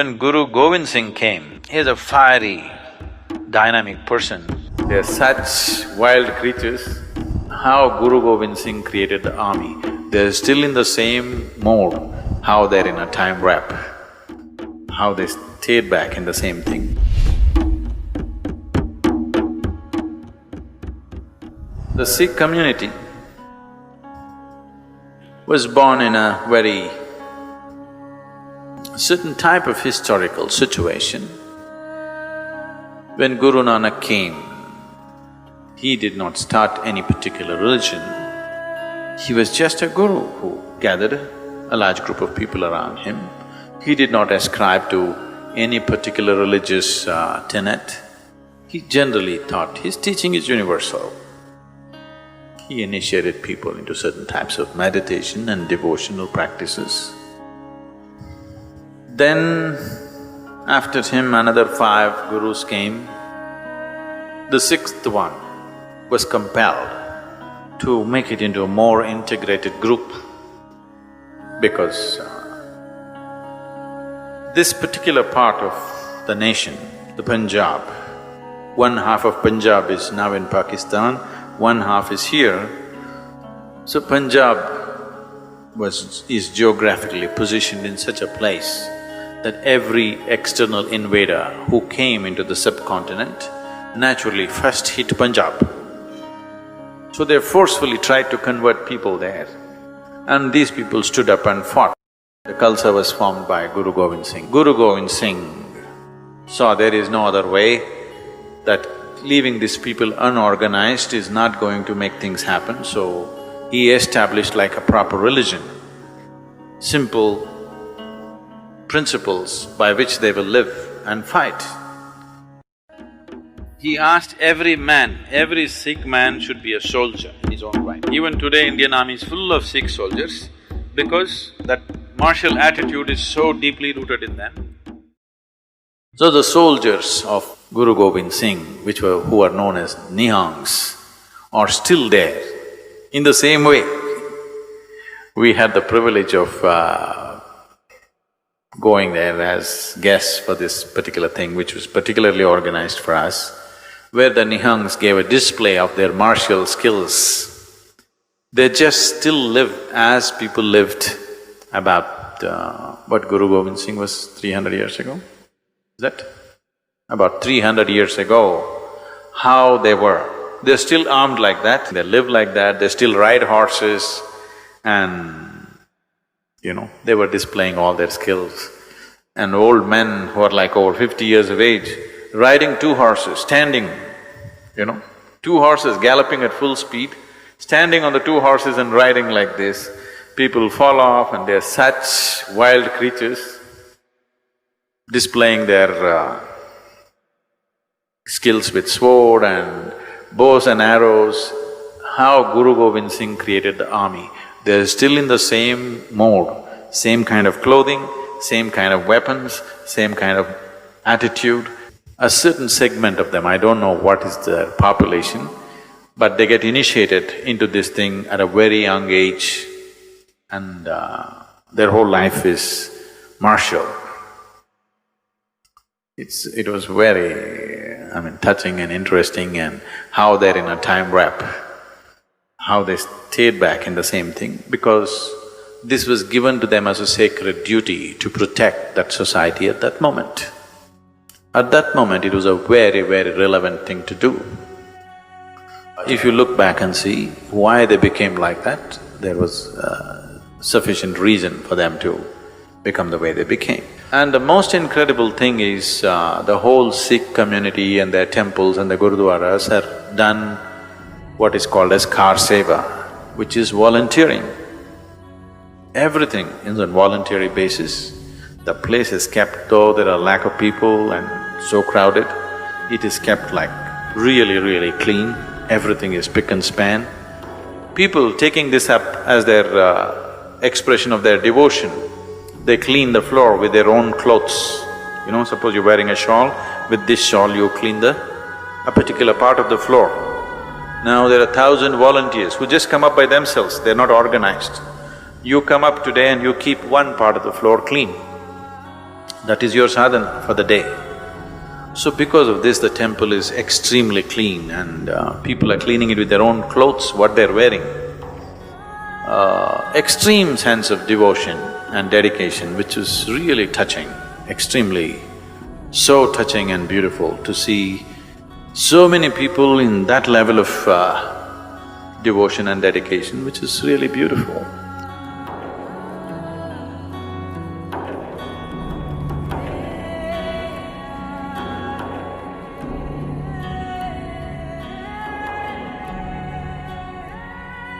When Guru Gobind Singh came, he is a fiery, dynamic person. They are such wild creatures. How Guru Gobind Singh created the army, they're still in the same mode, how they're in a time warp, how they stayed back in the same thing. The Sikh community was born in a very certain type of historical situation. When Guru Nanak came, he did not start any particular religion. He was just a guru who gathered a large group of people around him. He did not ascribe to any particular religious tenet. He generally thought his teaching is universal. He initiated people into certain types of meditation and devotional practices. Then, after him, another 5 gurus came. The 6th one was compelled to make it into a more integrated group because this particular part of the nation, the Punjab, one half of Punjab is now in Pakistan, one half is here. So Punjab is geographically positioned in such a place that every external invader who came into the subcontinent naturally first hit Punjab. So they forcefully tried to convert people there, and these people stood up and fought. The Khalsa was formed by Guru Gobind Singh. Guru Gobind Singh saw there is no other way, that leaving these people unorganized is not going to make things happen, so he established like a proper religion, simple principles by which they will live and fight. He asked every man, every Sikh man should be a soldier in his own right. Even today, Indian army is full of Sikh soldiers because that martial attitude is so deeply rooted in them. So the soldiers of Guru Gobind Singh, who are known as Nihangs, are still there in the same way. We had the privilege of going there as guests for this particular thing, which was particularly organized for us, where the Nihangs gave a display of their martial skills. They just still live as people lived about what Guru Gobind Singh was 300 years ago, is that? About 300 years ago, how they were. They're still armed like that, they live like that, they still ride horses and they were displaying all their skills. And old men who are like over 50 years of age, riding 2 horses, standing, 2 horses galloping at full speed, standing on the 2 horses and riding like this. People fall off and they're such wild creatures, displaying their skills with sword and bows and arrows. How Guru Gobind Singh created the army, they're still in the same mode, same kind of clothing, same kind of weapons, same kind of attitude. A certain segment of them, I don't know what is their population, but they get initiated into this thing at a very young age and their whole life is martial. It was very, touching and interesting, and how they're in a time warp, how they stayed back in the same thing, because this was given to them as a sacred duty to protect that society at that moment. At that moment, it was a very, very relevant thing to do. If you look back and see why they became like that, there was sufficient reason for them to become the way they became. And the most incredible thing is, the whole Sikh community and their temples and the gurudwaras have done what is called as kar seva, which is volunteering. Everything is on voluntary basis. The place is kept, though there are lack of people and so crowded, it is kept like really, really clean. Everything is pick and span. People taking this up as their expression of their devotion, they clean the floor with their own clothes. Suppose you're wearing a shawl, with this shawl you clean a particular part of the floor. Now there are 1,000 volunteers who just come up by themselves, they're not organized. You come up today and you keep one part of the floor clean. That is your sadhana for the day. So because of this, the temple is extremely clean and people are cleaning it with their own clothes, what they're wearing. Extreme sense of devotion and dedication, which is really touching, extremely, so touching and beautiful to see so many people in that level of devotion and dedication, which is really beautiful.